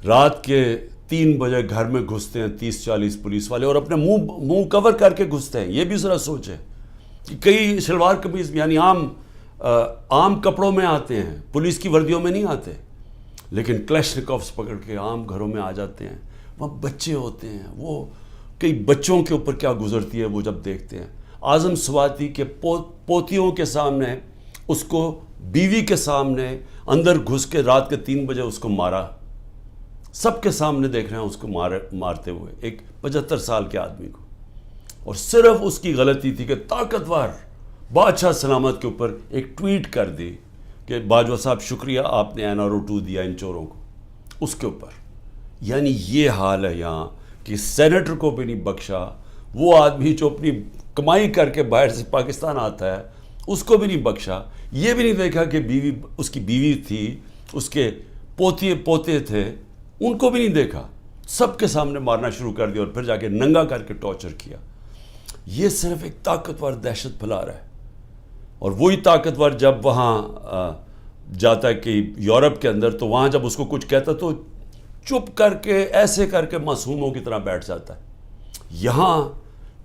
رات کے 3 بجے گھر میں گھستے ہیں 30-40 پولیس والے اور اپنے منہ کور کر کے گھستے ہیں. یہ بھی ذرا سوچیں کہ کئی شلوار قمیض یعنی عام کپڑوں میں آتے ہیں, پولیس کی وردیوں میں نہیں آتے, لیکن کلیشنکوفس پکڑ کے عام گھروں میں آ جاتے ہیں. وہاں بچے ہوتے ہیں, وہ کئی بچوں کے اوپر کیا گزرتی ہے وہ جب دیکھتے ہیں. اعظم سواتی کے پوتیوں کے سامنے, اس کو بیوی کے سامنے اندر گھس کے رات کے 3 بجے اس کو مارا. سب کے سامنے دیکھ رہے ہیں اس کو مارتے ہوئے, ایک 75 سال کے آدمی کو. اور صرف اس کی غلطی تھی کہ طاقتور بادشاہ سلامت کے اوپر ایک ٹویٹ کر دی کہ باجوہ صاحب شکریہ آپ نے NRO 2 دیا ان چوروں کو, اس کے اوپر. یعنی یہ حال ہے یہاں کہ سینیٹر کو بھی نہیں بخشا, وہ آدمی جو اپنی کمائی کر کے باہر سے پاکستان آتا ہے اس کو بھی نہیں بخشا. یہ بھی نہیں دیکھا کہ اس کی بیوی تھی, اس کے پوتے تھے, ان کو بھی نہیں دیکھا. سب کے سامنے مارنا شروع کر دیا اور پھر جا کے ننگا کر کے ٹارچر کیا. یہ صرف ایک طاقتور دہشت پھیلا رہا ہے. اور وہی طاقتور جب وہاں جاتا ہے کہ یورپ کے اندر, تو وہاں جب اس کو کچھ کہتا تو چپ کر کے ایسے کر کے معصوموں کی طرح بیٹھ جاتا ہے. یہاں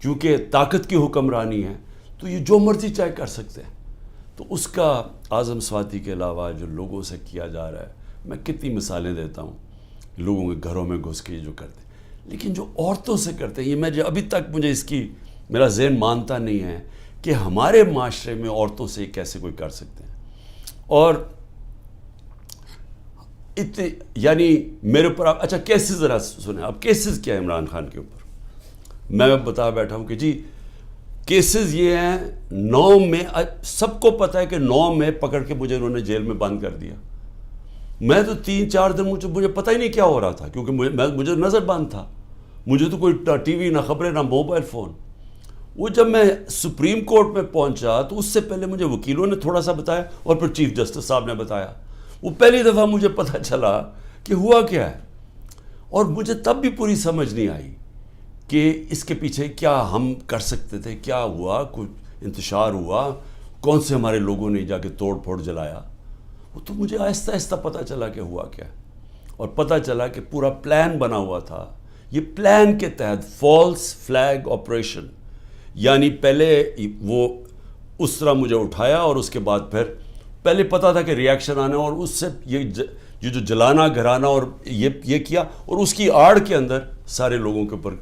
کیونکہ طاقت کی حکمرانی ہے تو یہ جو مرضی چاہے کر سکتے ہیں. تو اس کا اعظم سواتی کے علاوہ جو لوگوں سے کیا جا رہا ہے, میں کتنی مثالیں دیتا ہوں لوگوں کے گھروں میں گھس کے جو کرتے ہیں. لیکن جو عورتوں سے کرتے ہیں, یہ میں ابھی تک مجھے اس کی میرا ذہن مانتا نہیں ہے کہ ہمارے معاشرے میں عورتوں سے کیسے کوئی کر سکتے ہیں. اور یعنی میرے اوپر آپ اچھا کیسز ذرا سنیں, اب کیسز کیا ہے عمران خان کے اوپر. میں بتا بیٹھا ہوں کہ جی کیسز یہ ہیں 9 میں, سب کو پتہ ہے کہ 9 میں پکڑ کے مجھے انہوں نے جیل میں بند کر دیا. میں تو 3-4 دن مجھے پتہ ہی نہیں کیا ہو رہا تھا, کیونکہ مجھے نظر بند تھا. مجھے تو کوئی ٹی وی نہ خبریں نہ موبائل فون. وہ جب میں سپریم کورٹ میں پہنچا تو اس سے پہلے مجھے وکیلوں نے تھوڑا سا بتایا اور پھر چیف جسٹس صاحب نے بتایا. وہ پہلی دفعہ مجھے پتہ چلا کہ ہوا کیا ہے. اور مجھے تب بھی پوری سمجھ نہیں آئی کہ اس کے پیچھے کیا ہم کر سکتے تھے, کیا ہوا, کچھ انتشار ہوا, کون سے ہمارے لوگوں نے جا کے توڑ پھوڑ جلایا. وہ تو مجھے آہستہ آہستہ پتہ چلا کہ ہوا کیا. اور پتہ چلا کہ پورا پلان بنا ہوا تھا. یہ پلان کے تحت فالس فلیگ آپریشن, یعنی پہلے وہ اس طرح مجھے اٹھایا اور اس کے بعد پھر پہلے پتہ تھا کہ ریاکشن آنا, اور اس سے یہ جو جلانا گھرانا اور یہ کیا, اور اس کی آڑ کے اندر سارے لوگوں کے اوپر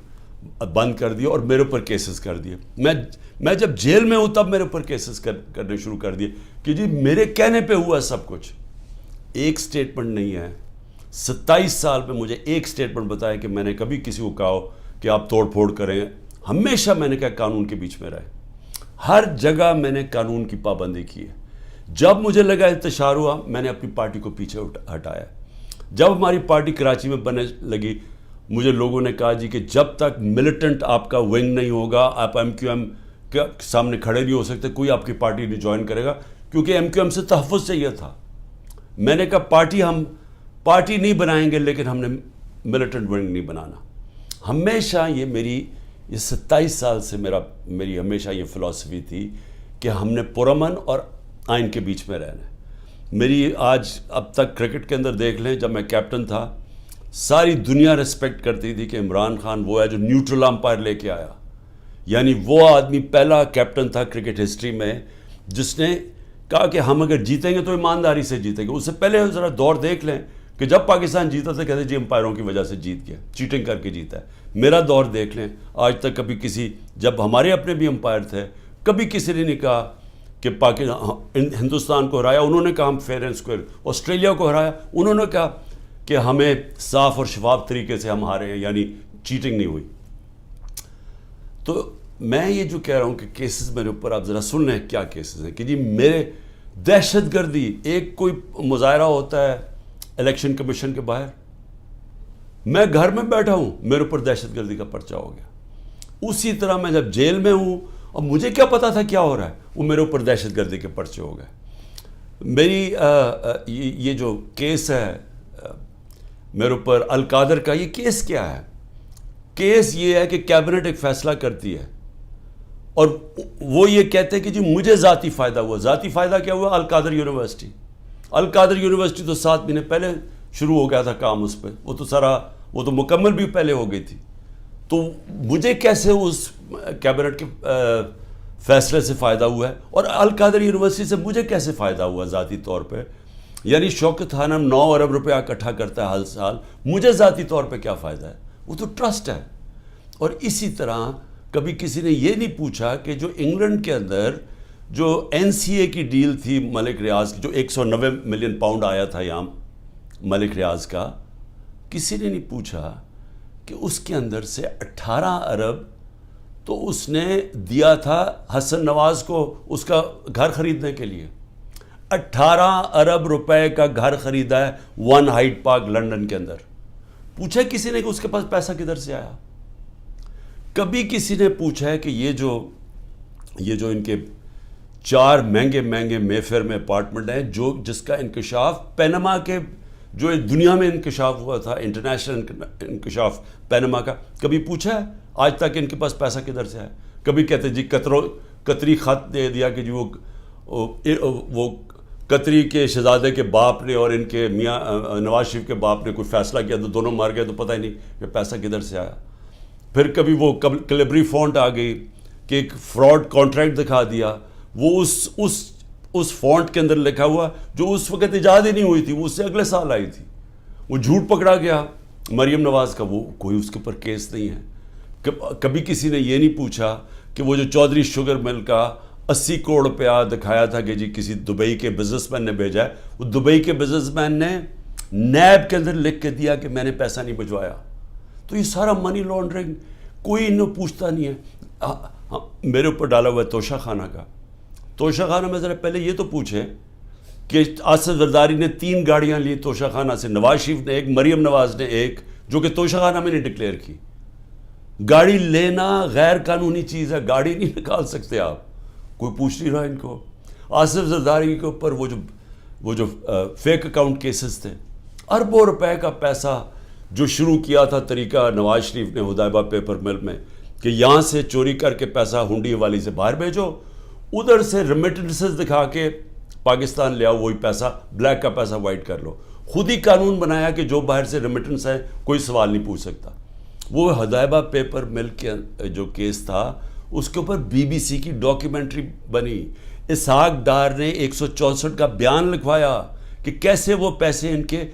بند کر دیا اور میرے اوپر کیسز کر دیے. میں جب جیل میں ہوں تب میرے اوپر کیسز کرنے شروع کر دیے کہ جی میرے کہنے پہ ہوا سب کچھ. ایک سٹیٹمنٹ نہیں ہے 27 سال میں مجھے ایک سٹیٹمنٹ بتایا کہ میں نے کبھی کسی کو کہا ہو کہ آپ توڑ پھوڑ کریں. ہمیشہ میں نے کہا قانون کے بیچ میں رہے, ہر جگہ میں نے قانون کی پابندی کی ہے. جب مجھے لگا انتشار ہوا میں نے اپنی پارٹی کو پیچھے ہٹایا. جب ہماری پارٹی کراچی میں بننے لگی مجھے لوگوں نے کہا جی کہ جب تک ملیٹنٹ آپ کا ونگ نہیں ہوگا آپ MQM کے سامنے کھڑے نہیں ہو سکتے, کوئی آپ کی پارٹی نہیں جوائن کرے گا, کیونکہ MQM سے تحفظ چاہیے تھا. میں نے کہا ہم پارٹی نہیں بنائیں گے لیکن ہم نے ملیٹنٹ ونگ نہیں بنانا. ہمیشہ یہ 27 سال سے میری ہمیشہ یہ فلسفی تھی کہ ہم نے پرامن اور آئین کے بیچ میں رہنا ہے. میری آج اب تک کرکٹ کے اندر دیکھ لیں, جب میں کیپٹن تھا ساری دنیا ریسپیکٹ کرتی تھی کہ عمران خان وہ ہے جو نیوٹرل امپائر لے کے آیا. یعنی وہ آدمی پہلا کیپٹن تھا کرکٹ ہسٹری میں جس نے کہا کہ ہم اگر جیتیں گے تو ایمانداری سے جیتیں گے. اس سے پہلے ذرا دور دیکھ لیں کہ جب پاکستان جیتا تھا کہتے جی امپائروں کی وجہ سے جیت گیا, چیٹنگ کر کے جیتا ہے. میرا دور دیکھ لیں, آج تک کبھی جب ہمارے اپنے بھی امپائر تھے کبھی کسی نے نہیں کہا کہ ہندوستان کو ہرایا انہوں نے کہا ہم فیئر اینڈ اسکوائر, آسٹریلیا کو ہرایا انہوں نے کہا کہ ہمیں صاف اور شفاف طریقے سے ہم ہارے ہیں, یعنی چیٹنگ نہیں ہوئی. تو میں یہ جو کہہ رہا ہوں کہ کیسز میرے اوپر آپ ذرا سن لیں کیا کیسز ہیں کہ جی میرے دہشت گردی, ایک کوئی مظاہرہ ہوتا ہے الیکشن کمیشن کے باہر, میں گھر میں بیٹھا ہوں میرے اوپر دہشت گردی کا پرچہ ہو گیا. اسی طرح میں جب جیل میں ہوں اور مجھے کیا پتا تھا کیا ہو رہا ہے, وہ میرے اوپر دہشت گردی کے پرچے ہو گئے. میری یہ جو کیس ہے میرے اوپر القادر کا, یہ کیس کیا ہے؟ کیس یہ ہے کہ کیبنٹ ایک فیصلہ کرتی ہے اور وہ یہ کہتے ہیں کہ جی مجھے ذاتی فائدہ ہوا. ذاتی فائدہ کیا ہوا؟ القادر یونیورسٹی تو 7 مہینے پہلے شروع ہو گیا تھا کام اس پہ، وہ تو مکمل بھی پہلے ہو گئی تھی. تو مجھے کیسے اس کیبنٹ کے فیصلے سے فائدہ ہوا ہے، اور القادر یونیورسٹی سے مجھے کیسے فائدہ ہوا ذاتی طور پہ؟ یعنی شوکت خانم 9 ارب روپیہ اکٹھا کرتا ہے ہر سال، مجھے ذاتی طور پہ کیا فائدہ ہے؟ وہ تو ٹرسٹ ہے. اور اسی طرح کبھی کسی نے یہ نہیں پوچھا کہ جو انگلینڈ کے اندر جو این سی اے کی ڈیل تھی ملک ریاض کی، جو 190 ملین پاؤنڈ آیا تھا یہاں ملک ریاض کا، کسی نے نہیں پوچھا کہ اس کے اندر سے 18 ارب تو اس نے دیا تھا حسن نواز کو اس کا گھر خریدنے کے لیے. 18 ارب روپے کا گھر خریدا ہے 1 ہائیڈ پارک لنڈن کے اندر. پوچھا کسی نے کہ اس کے پاس پیسہ کدھر سے آیا؟ کبھی کسی نے پوچھا ہے کہ یہ جو ان کے 4 مہنگے مے فیئر میں اپارٹمنٹ ہیں جس کا انکشاف پینما کے جو دنیا میں انکشاف ہوا تھا، انٹرنیشنل انکشاف پینما کا، کبھی پوچھا ہے آج تک ان کے پاس پیسہ کدھر سے ہے؟ کبھی کہتے جی قطری خط دے دیا کہ جی وہ قطری کے شہزادے کے باپ نے اور ان کے میاں نواز شریف کے باپ نے کوئی فیصلہ کیا تو دونوں مار گئے، تو پتہ ہی نہیں کہ پیسہ کدھر سے آیا. پھر کبھی وہ کلیبری فونٹ آ گئی کہ ایک فراڈ کانٹریکٹ دکھا دیا، وہ اس فونٹ کے اندر لکھا ہوا جو اس وقت ایجاد ہی نہیں ہوئی تھی، وہ اس سے اگلے سال آئی تھی. وہ جھوٹ پکڑا گیا مریم نواز کا، وہ کوئی اس کے اوپر کیس نہیں ہے. کبھی کسی نے یہ نہیں پوچھا کہ وہ جو چودھری شوگر مل کا 80 کروڑ روپیہ دکھایا تھا کہ جی کسی دبئی کے بزنس مین نے بھیجا ہے، وہ دبئی کے بزنس مین نے نیب کے اندر لکھ کے دیا کہ میں نے پیسہ نہیں بھجوایا. تو یہ سارا منی لانڈرنگ کوئی انہوں پوچھتا نہیں ہے. میرے اوپر ڈالا ہوا ہے توشہ خانہ کا. توشہ خانہ میں ذرا پہلے یہ تو پوچھیں کہ آصف زرداری نے 3 گاڑیاں لی توشہ خانہ سے، نواز شریف نے ایک، مریم نواز نے ایک، جو کہ توشہ خانہ میں نے ڈکلیئر کی. گاڑی لینا غیر قانونی چیز ہے، گاڑی نہیں نکال سکتے آپ، کوئی پوچھ نہیں رہا ان کو. آصف زرداری کے اوپر وہ جو فیک اکاؤنٹ کیسز تھے، اربوں روپے کا پیسہ جو شروع کیا تھا طریقہ نواز شریف نے حدیبہ پیپر مل میں کہ یہاں سے چوری کر کے پیسہ ہنڈی والی سے باہر بھیجو، ادھر سے ریمیٹنسز دکھا کے پاکستان لے آؤ، وہی پیسہ بلیک کا پیسہ وائٹ کر لو. خود ہی قانون بنایا کہ جو باہر سے ریمیٹنس ہے کوئی سوال نہیں پوچھ سکتا. وہ حدیبہ پیپر مل کے جو کیس تھا اس کے اوپر بی بی سی کی ڈاکیومنٹری بنی. اسحاق ڈار نے 164 کا بیان لکھوایا کہ کیسے وہ پیسے ان کے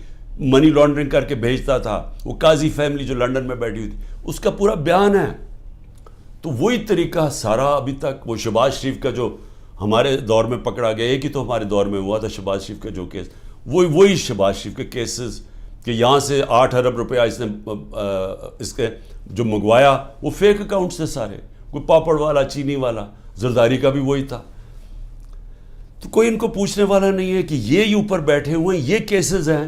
منی لانڈرنگ کر کے بھیجتا تھا. وہ قاضی فیملی جو لنڈن میں بیٹھی ہوئی تھی اس کا پورا بیان ہے. تو وہی طریقہ سارا ابھی تک، وہ شہباز شریف کا جو ہمارے دور میں پکڑا گیا، ایک ہی تو ہمارے دور میں ہوا تھا شہباز شریف کا جو کیس، وہی شہباز شریف کے کیسز کہ یہاں سے 8 ارب روپیہ اس نے اس کے جو منگوایا وہ فیک اکاؤنٹ سے سارے، کوئی پاپڑ والا، چینی والا. زرداری کا بھی وہی تھا. تو کوئی ان کو پوچھنے والا نہیں ہے کہ یہ اوپر بیٹھے ہوئے ہیں، یہ کیسز ہیں